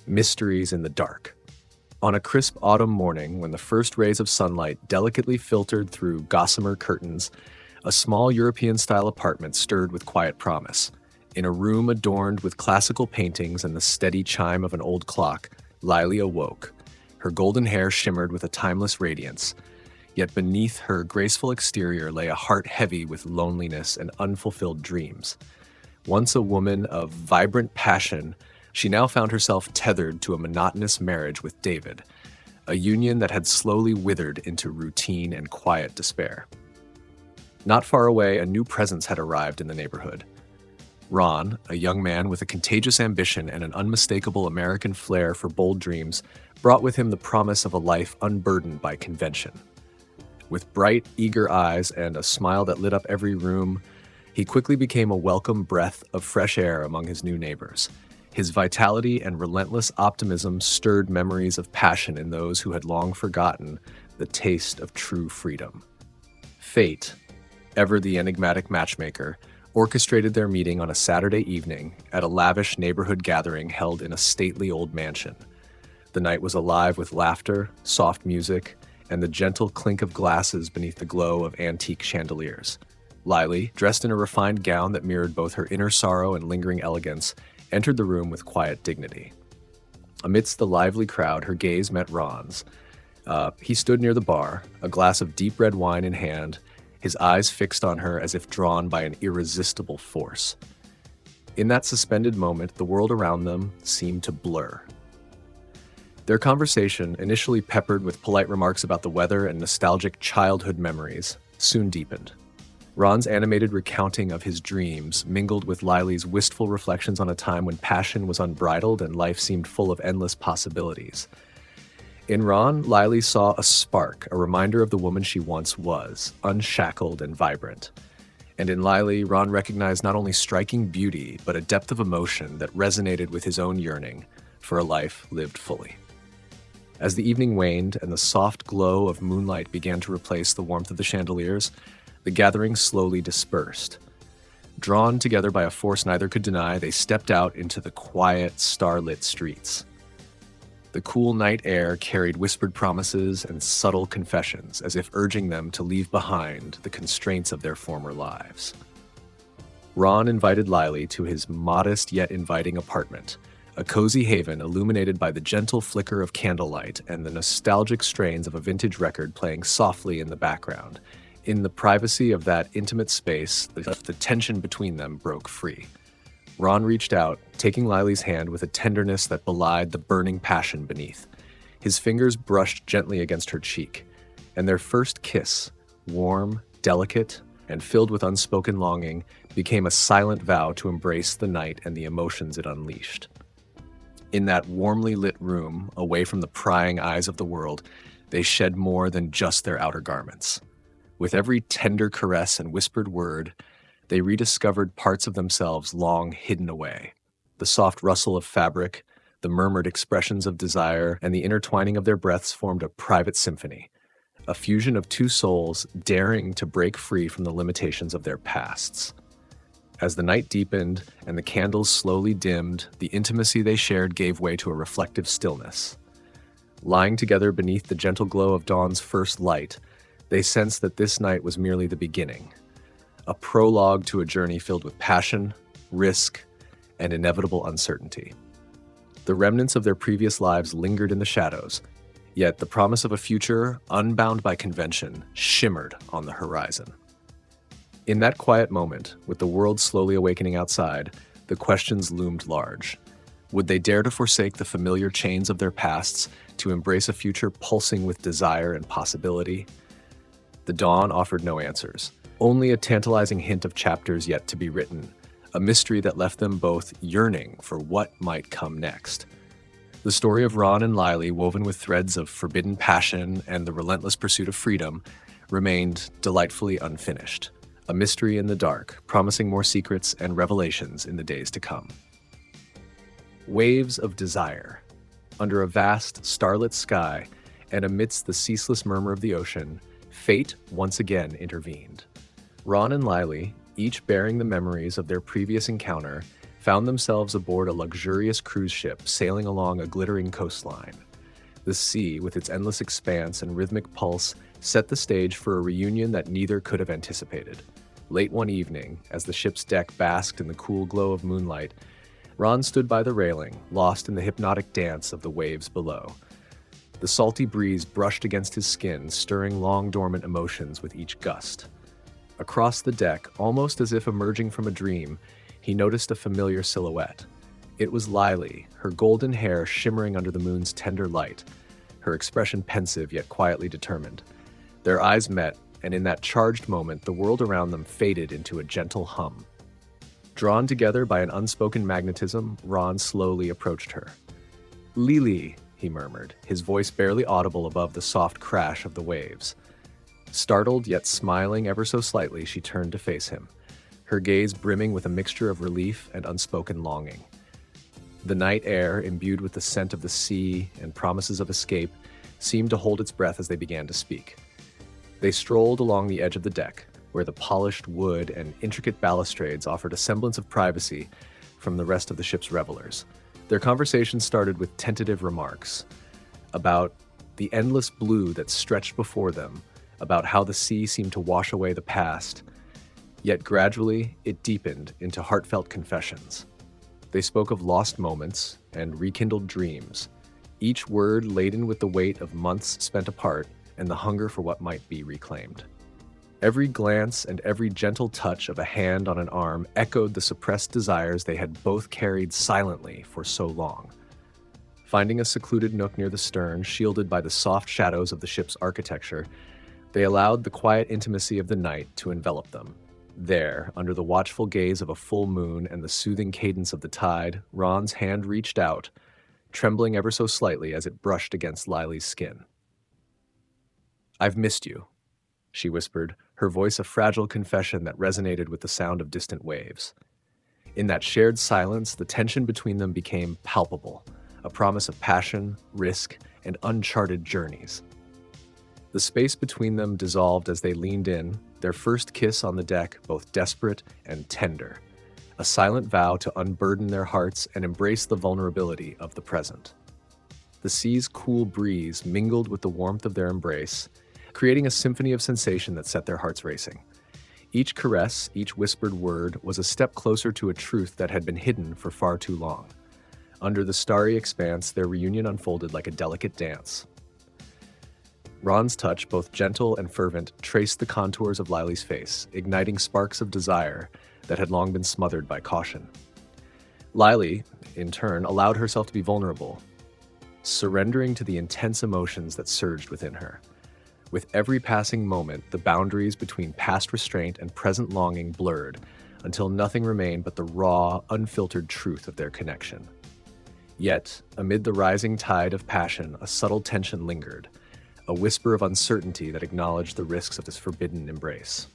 Mysteries in the dark. On a crisp autumn morning, when the first rays of sunlight delicately filtered through gossamer curtains, a small European-style apartment stirred with quiet promise. In a room adorned with classical paintings and the steady chime of an old clock, Lyly awoke. Her golden hair shimmered with a timeless radiance, yet beneath her graceful exterior lay a heart heavy with loneliness and unfulfilled dreams. Once a woman of vibrant passion, she now found herself tethered to a monotonous marriage with David, a union that had slowly withered into routine and quiet despair. Not far away, a new presence had arrived in the neighborhood. Ron, a young man with a contagious ambition and an unmistakable American flair for bold dreams, brought with him the promise of a life unburdened by convention. With bright, eager eyes and a smile that lit up every room, he quickly became a welcome breath of fresh air among his new neighbors. His vitality and relentless optimism stirred memories of passion in those who had long forgotten the taste of true freedom. Fate, ever the enigmatic matchmaker, orchestrated their meeting on a Saturday evening at a lavish neighborhood gathering held in a stately old mansion. The night was alive with laughter, soft music, and the gentle clink of glasses beneath the glow of antique chandeliers. Lyly, dressed in a refined gown that mirrored both her inner sorrow and lingering elegance, entered the room with quiet dignity. Amidst the lively crowd, her gaze met Ron's. He stood near the bar, a glass of deep red wine in hand, his eyes fixed on her as if drawn by an irresistible force. In that suspended moment, the world around them seemed to blur. Their conversation, initially peppered with polite remarks about the weather and nostalgic childhood memories, soon deepened. Ron's animated recounting of his dreams mingled with Lyly's wistful reflections on a time when passion was unbridled and life seemed full of endless possibilities. In Ron, Lyly saw a spark, a reminder of the woman she once was, unshackled and vibrant. And in Lyly, Ron recognized not only striking beauty, but a depth of emotion that resonated with his own yearning for a life lived fully. As the evening waned and the soft glow of moonlight began to replace the warmth of the chandeliers, the gathering slowly dispersed. Drawn together by a force neither could deny, they stepped out into the quiet, starlit streets. The cool night air carried whispered promises and subtle confessions, as if urging them to leave behind the constraints of their former lives. Ron invited Lyly to his modest yet inviting apartment, a cozy haven illuminated by the gentle flicker of candlelight and the nostalgic strains of a vintage record playing softly in the background. In the privacy of that intimate space, the tension between them broke free. Ron reached out, taking Lyly's hand with a tenderness that belied the burning passion beneath. His fingers brushed gently against her cheek, and their first kiss, warm, delicate, and filled with unspoken longing, became a silent vow to embrace the night and the emotions it unleashed. In that warmly lit room, away from the prying eyes of the world, they shed more than just their outer garments. With every tender caress and whispered word, they rediscovered parts of themselves long hidden away. The soft rustle of fabric, the murmured expressions of desire, and the intertwining of their breaths formed a private symphony, a fusion of two souls daring to break free from the limitations of their pasts. As the night deepened and the candles slowly dimmed, the intimacy they shared gave way to a reflective stillness. Lying together beneath the gentle glow of dawn's first light, they sensed that this night was merely the beginning, a prologue to a journey filled with passion, risk, and inevitable uncertainty. The remnants of their previous lives lingered in the shadows, yet the promise of a future, unbound by convention, shimmered on the horizon. In that quiet moment, with the world slowly awakening outside, the questions loomed large. Would they dare to forsake the familiar chains of their pasts to embrace a future pulsing with desire and possibility? The dawn offered no answers, only a tantalizing hint of chapters yet to be written, a mystery that left them both yearning for what might come next. The story of Ron and Lyly, woven with threads of forbidden passion and the relentless pursuit of freedom, remained delightfully unfinished, a mystery in the dark, promising more secrets and revelations in the days to come. Waves of desire. Under a vast, starlit sky, and amidst the ceaseless murmur of the ocean, fate once again intervened. Ron and Lyly, each bearing the memories of their previous encounter, found themselves aboard a luxurious cruise ship sailing along a glittering coastline. The sea, with its endless expanse and rhythmic pulse, set the stage for a reunion that neither could have anticipated. Late one evening, as the ship's deck basked in the cool glow of moonlight, Ron stood by the railing, lost in the hypnotic dance of the waves below. The salty breeze brushed against his skin, stirring long-dormant emotions with each gust. Across the deck, almost as if emerging from a dream, he noticed a familiar silhouette. It was Lyly, her golden hair shimmering under the moon's tender light, her expression pensive yet quietly determined. Their eyes met, and in that charged moment, the world around them faded into a gentle hum. Drawn together by an unspoken magnetism, Ron slowly approached her. "Lyly," he murmured, his voice barely audible above the soft crash of the waves. Startled yet smiling ever so slightly, she turned to face him, her gaze brimming with a mixture of relief and unspoken longing. The night air, imbued with the scent of the sea and promises of escape, seemed to hold its breath as they began to speak. They strolled along the edge of the deck, where the polished wood and intricate balustrades offered a semblance of privacy from the rest of the ship's revelers. Their conversation started with tentative remarks about the endless blue that stretched before them, about how the sea seemed to wash away the past, yet gradually it deepened into heartfelt confessions. They spoke of lost moments and rekindled dreams, each word laden with the weight of months spent apart and the hunger for what might be reclaimed. Every glance and every gentle touch of a hand on an arm echoed the suppressed desires they had both carried silently for so long. Finding a secluded nook near the stern, shielded by the soft shadows of the ship's architecture, they allowed the quiet intimacy of the night to envelop them. There, under the watchful gaze of a full moon and the soothing cadence of the tide, Ron's hand reached out, trembling ever so slightly as it brushed against Lyly's skin. "I've missed you," she whispered, her voice a fragile confession that resonated with the sound of distant waves. In that shared silence, the tension between them became palpable, a promise of passion, risk, and uncharted journeys. The space between them dissolved as they leaned in, their first kiss on the deck both desperate and tender, a silent vow to unburden their hearts and embrace the vulnerability of the present. The sea's cool breeze mingled with the warmth of their embrace, creating a symphony of sensation that set their hearts racing. Each caress, each whispered word was a step closer to a truth that had been hidden for far too long. Under the starry expanse, their reunion unfolded like a delicate dance. Ron's touch, both gentle and fervent, traced the contours of Lyly's face, igniting sparks of desire that had long been smothered by caution. Lyly, in turn, allowed herself to be vulnerable, surrendering to the intense emotions that surged within her. With every passing moment, the boundaries between past restraint and present longing blurred, until nothing remained but the raw, unfiltered truth of their connection. Yet, amid the rising tide of passion, a subtle tension lingered, a whisper of uncertainty that acknowledged the risks of this forbidden embrace.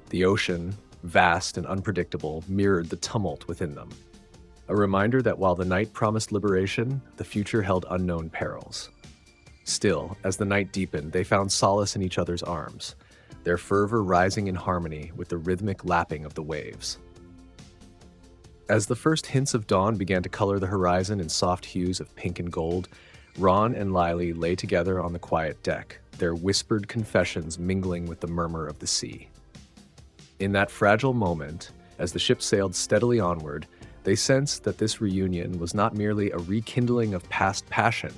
The ocean, vast and unpredictable, mirrored the tumult within them, a reminder that while the night promised liberation, the future held unknown perils. Still, as the night deepened, they found solace in each other's arms, their fervor rising in harmony with the rhythmic lapping of the waves. As the first hints of dawn began to color the horizon in soft hues of pink and gold, Ron and Lyly lay together on the quiet deck, their whispered confessions mingling with the murmur of the sea. In that fragile moment, as the ship sailed steadily onward, they sensed that this reunion was not merely a rekindling of past passion,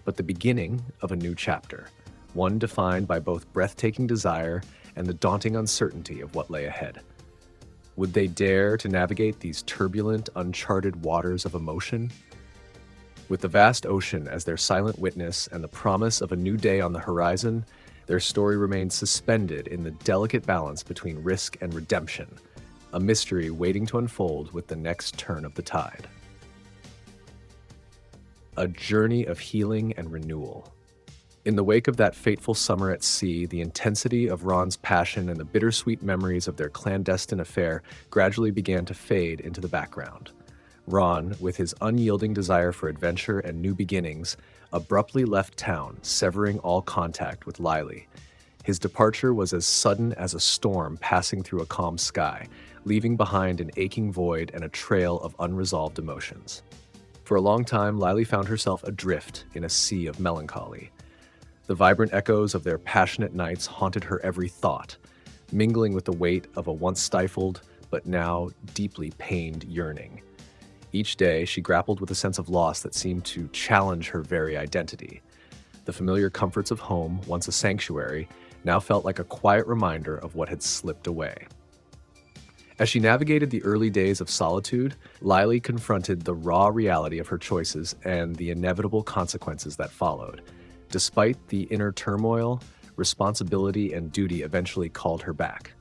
but the beginning of a new chapter, one defined by both breathtaking desire and the daunting uncertainty of what lay ahead. Would they dare to navigate these turbulent, uncharted waters of emotion? With the vast ocean as their silent witness and the promise of a new day on the horizon, their story remained suspended in the delicate balance between risk and redemption, a mystery waiting to unfold with the next turn of the tide. A journey of healing and renewal. In the wake of that fateful summer at sea, the intensity of Ron's passion and the bittersweet memories of their clandestine affair gradually began to fade into the background. Ron, with his unyielding desire for adventure and new beginnings, abruptly left town, severing all contact with Lyly. His departure was as sudden as a storm passing through a calm sky, leaving behind an aching void and a trail of unresolved emotions. For a long time, Lyly found herself adrift in a sea of melancholy. The vibrant echoes of their passionate nights haunted her every thought, mingling with the weight of a once stifled, but now deeply pained yearning. Each day, she grappled with a sense of loss that seemed to challenge her very identity. The familiar comforts of home, once a sanctuary, now felt like a quiet reminder of what had slipped away. As she navigated the early days of solitude, Lyly confronted the raw reality of her choices and the inevitable consequences that followed. Despite the inner turmoil, responsibility and duty eventually called her back.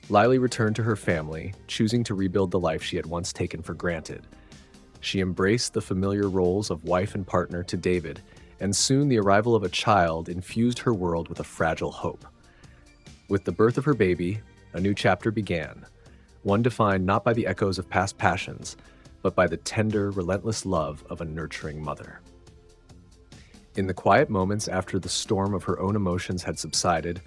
Lyly returned to her family, choosing to rebuild the life she had once taken for granted. She embraced the familiar roles of wife and partner to David, and soon the arrival of a child infused her world with a fragile hope. With the birth of her baby, a new chapter began, one defined not by the echoes of past passions, but by the tender, relentless love of a nurturing mother. In the quiet moments after the storm of her own emotions had subsided,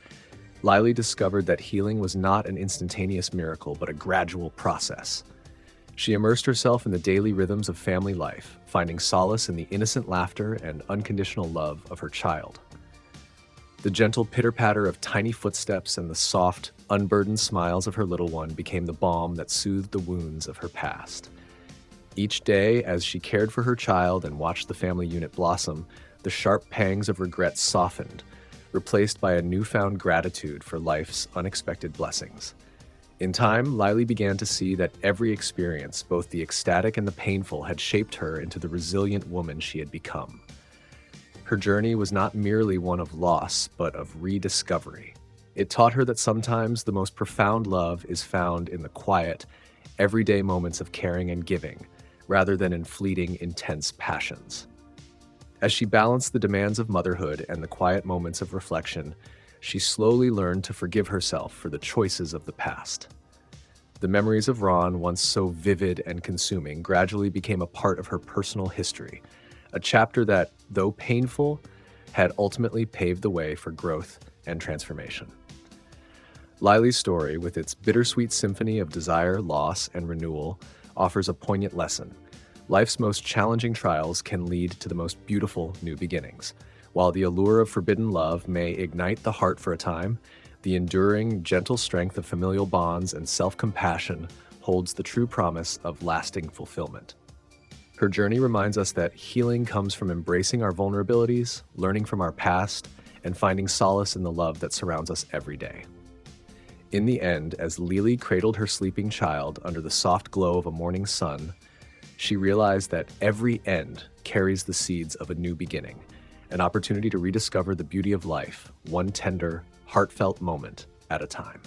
Lyly discovered that healing was not an instantaneous miracle, but a gradual process. She immersed herself in the daily rhythms of family life, finding solace in the innocent laughter and unconditional love of her child. The gentle pitter-patter of tiny footsteps and the soft, unburdened smiles of her little one became the balm that soothed the wounds of her past. Each day, as she cared for her child and watched the family unit blossom, the sharp pangs of regret softened, replaced by a newfound gratitude for life's unexpected blessings. In time, Lyly began to see that every experience, both the ecstatic and the painful, had shaped her into the resilient woman she had become. Her journey was not merely one of loss, but of rediscovery. It taught her that sometimes the most profound love is found in the quiet, everyday moments of caring and giving, rather than in fleeting, intense passions. As she balanced the demands of motherhood and the quiet moments of reflection, she slowly learned to forgive herself for the choices of the past. The memories of Ron, once so vivid and consuming, gradually became a part of her personal history, a chapter that, though painful, had ultimately paved the way for growth and transformation. Lyly's story, with its bittersweet symphony of desire, loss, and renewal, offers a poignant lesson. Life's most challenging trials can lead to the most beautiful new beginnings. While the allure of forbidden love may ignite the heart for a time, the enduring, gentle strength of familial bonds and self-compassion holds the true promise of lasting fulfillment. Her journey reminds us that healing comes from embracing our vulnerabilities, learning from our past, and finding solace in the love that surrounds us every day. In the end, as Lyly cradled her sleeping child under the soft glow of a morning sun, she realized that every end carries the seeds of a new beginning, an opportunity to rediscover the beauty of life, one tender, heartfelt moment at a time.